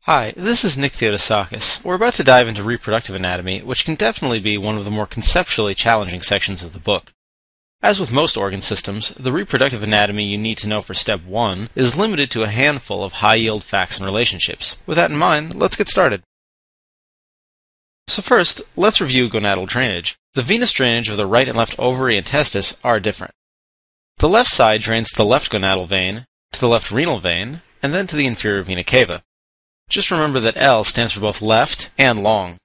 Hi, this is Nick Theodosakis. We're about to dive into reproductive anatomy, which can definitely be one of the more conceptually challenging sections of the book. As with most organ systems, the reproductive anatomy you need to know for step 1 is limited to a handful of high-yield facts and relationships. With that in mind, let's get started. So first, let's review gonadal drainage. The venous drainage of the right and left ovary and testis are different. The left side drains to the left gonadal vein, to the left renal vein, and then to the inferior vena cava. Just remember that L stands for both left and long.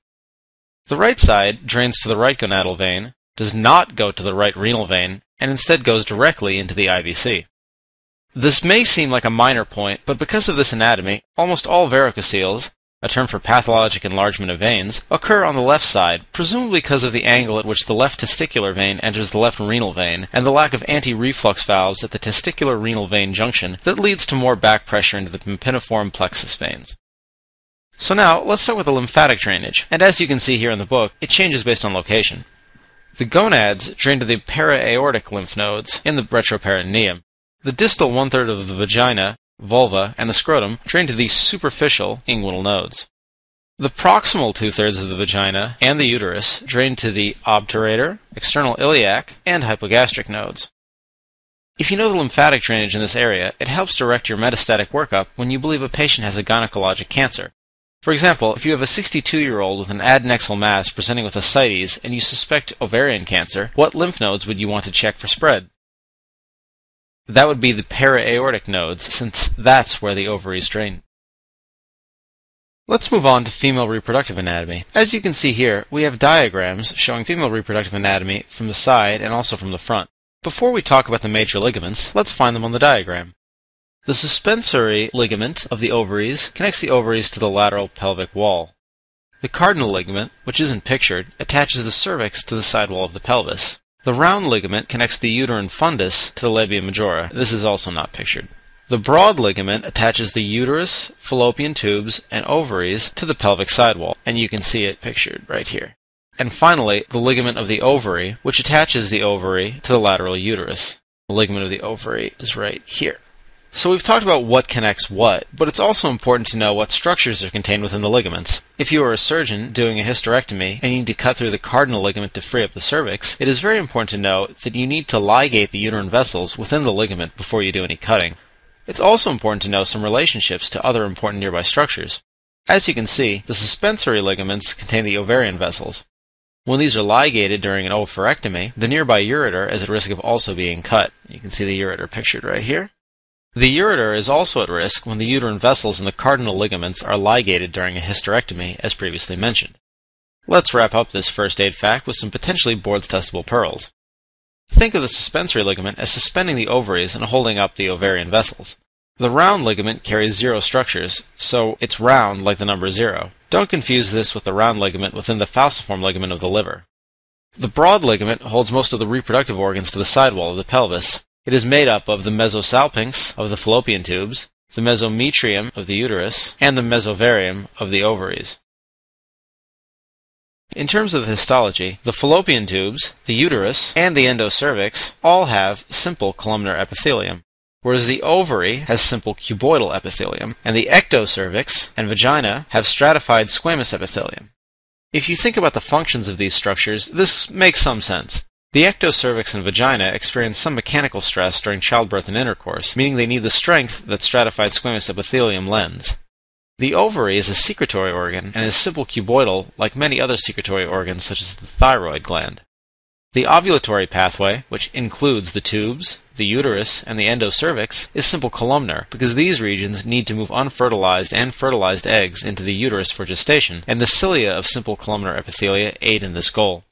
The right side drains to the right gonadal vein, does not go to the right renal vein, and instead goes directly into the IVC. This may seem like a minor point, but because of this anatomy, almost all varicoceles, a term for pathologic enlargement of veins, occur on the left side, presumably because of the angle at which the left testicular vein enters the left renal vein, and the lack of anti-reflux valves at the testicular renal vein junction that leads to more back pressure into the pampiniform plexus veins. So now, let's start with the lymphatic drainage, and as you can see here in the book, it changes based on location. The gonads drain to the para-aortic lymph nodes in the retroperitoneum. The distal one-third of the vagina, vulva, and the scrotum drain to the superficial inguinal nodes. The proximal two-thirds of the vagina and the uterus drain to the obturator, external iliac, and hypogastric nodes. If you know the lymphatic drainage in this area, it helps direct your metastatic workup when you believe a patient has a gynecologic cancer. For example, if you have a 62-year-old with an adnexal mass presenting with ascites and you suspect ovarian cancer, what lymph nodes would you want to check for spread? That would be the para-aortic nodes, since that's where the ovaries drain. Let's move on to female reproductive anatomy. As you can see here, we have diagrams showing female reproductive anatomy from the side and also from the front. Before we talk about the major ligaments, let's find them on the diagram. The suspensory ligament of the ovaries connects the ovaries to the lateral pelvic wall. The cardinal ligament, which isn't pictured, attaches the cervix to the sidewall of the pelvis. The round ligament connects the uterine fundus to the labia majora. This is also not pictured. The broad ligament attaches the uterus, fallopian tubes, and ovaries to the pelvic sidewall, and you can see it pictured right here. And finally, the ligament of the ovary, which attaches the ovary to the lateral uterus. The ligament of the ovary is right here. So we've talked about what connects what, but it's also important to know what structures are contained within the ligaments. If you are a surgeon doing a hysterectomy and you need to cut through the cardinal ligament to free up the cervix, it is very important to know that you need to ligate the uterine vessels within the ligament before you do any cutting. It's also important to know some relationships to other important nearby structures. As you can see, the suspensory ligaments contain the ovarian vessels. When these are ligated during an oophorectomy, the nearby ureter is at risk of also being cut. You can see the ureter pictured right here. The ureter is also at risk when the uterine vessels and the cardinal ligaments are ligated during a hysterectomy, as previously mentioned. Let's wrap up this first aid fact with some potentially Bord's-testable pearls. Think of the suspensory ligament as suspending the ovaries and holding up the ovarian vessels. The round ligament carries 0 structures, so it's round like the number 0. Don't confuse this with the round ligament within the falciform ligament of the liver. The broad ligament holds most of the reproductive organs to the sidewall of the pelvis. It is made up of the mesosalpinx of the fallopian tubes, the mesometrium of the uterus, and the mesovarium of the ovaries. In terms of the histology, the fallopian tubes, the uterus, and the endocervix all have simple columnar epithelium, whereas the ovary has simple cuboidal epithelium, and the ectocervix and vagina have stratified squamous epithelium. If you think about the functions of these structures, this makes some sense. The ectocervix and vagina experience some mechanical stress during childbirth and intercourse, meaning they need the strength that stratified squamous epithelium lends. The ovary is a secretory organ and is simple cuboidal like many other secretory organs such as the thyroid gland. The ovulatory pathway, which includes the tubes, the uterus, and the endocervix, is simple columnar because these regions need to move unfertilized and fertilized eggs into the uterus for gestation, and the cilia of simple columnar epithelia aid in this goal.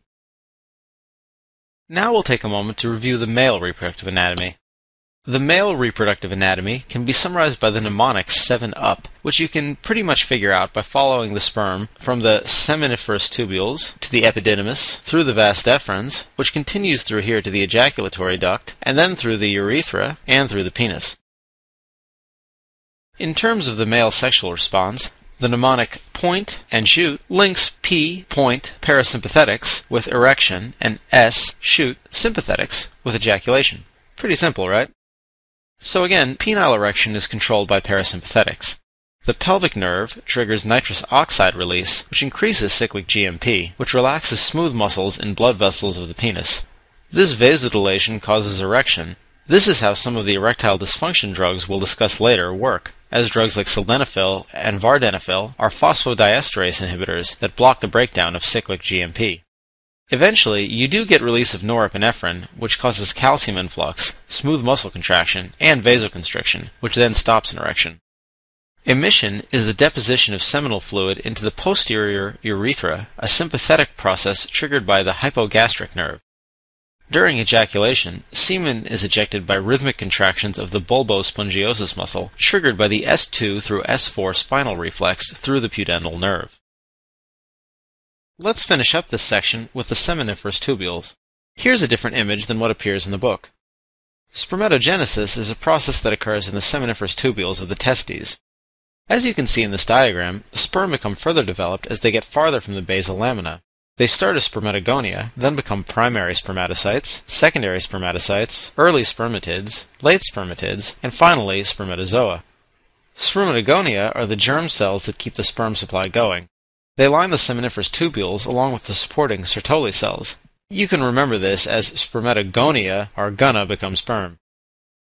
Now we'll take a moment to review the male reproductive anatomy. The male reproductive anatomy can be summarized by the mnemonic 7 up, which you can pretty much figure out by following the sperm from the seminiferous tubules to the epididymis, through the vas deferens, which continues through here to the ejaculatory duct, and then through the urethra and through the penis. In terms of the male sexual response, the mnemonic point and shoot links P, point, parasympathetics with erection and S, shoot, sympathetics with ejaculation. Pretty simple, right? So again, penile erection is controlled by parasympathetics. The pelvic nerve triggers nitrous oxide release, which increases cyclic GMP, which relaxes smooth muscles in blood vessels of the penis. This vasodilation causes erection. This is how some of the erectile dysfunction drugs we'll discuss later work, as drugs like sildenafil and vardenafil are phosphodiesterase inhibitors that block the breakdown of cyclic GMP. Eventually, you do get release of norepinephrine, which causes calcium influx, smooth muscle contraction, and vasoconstriction, which then stops an erection. Emission is the deposition of seminal fluid into the posterior urethra, a sympathetic process triggered by the hypogastric nerve. During ejaculation, semen is ejected by rhythmic contractions of the bulbospongiosus muscle, triggered by the S2 through S4 spinal reflex through the pudendal nerve. Let's finish up this section with the seminiferous tubules. Here's a different image than what appears in the book. Spermatogenesis is a process that occurs in the seminiferous tubules of the testes. As you can see in this diagram, the sperm become further developed as they get farther from the basal lamina. They start as spermatogonia, then become primary spermatocytes, secondary spermatocytes, early spermatids, late spermatids, and finally spermatozoa. Spermatogonia are the germ cells that keep the sperm supply going. They line the seminiferous tubules along with the supporting Sertoli cells. You can remember this as spermatogonia are gonna become sperm.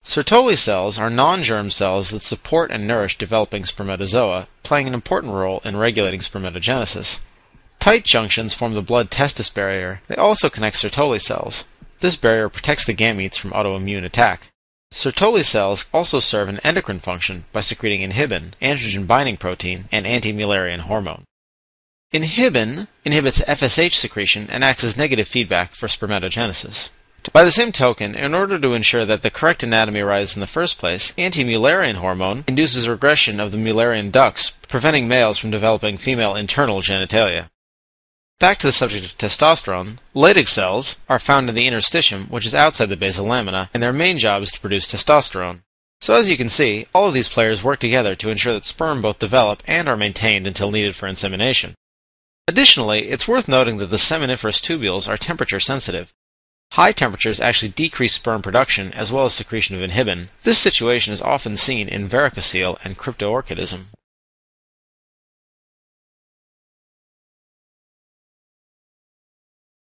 Sertoli cells are non-germ cells that support and nourish developing spermatozoa, playing an important role in regulating spermatogenesis. Tight junctions form the blood-testis barrier. They also connect Sertoli cells. This barrier protects the gametes from autoimmune attack. Sertoli cells also serve an endocrine function by secreting inhibin, androgen-binding protein, and anti-Mullerian hormone. Inhibin inhibits FSH secretion and acts as negative feedback for spermatogenesis. By the same token, in order to ensure that the correct anatomy arises in the first place, anti-Mullerian hormone induces regression of the Mullerian ducts, preventing males from developing female internal genitalia. Back to the subject of testosterone, Leydig cells are found in the interstitium, which is outside the basal lamina, and their main job is to produce testosterone. So as you can see, all of these players work together to ensure that sperm both develop and are maintained until needed for insemination. Additionally, it's worth noting that the seminiferous tubules are temperature sensitive. High temperatures actually decrease sperm production as well as secretion of inhibin. This situation is often seen in varicocele and cryptorchidism.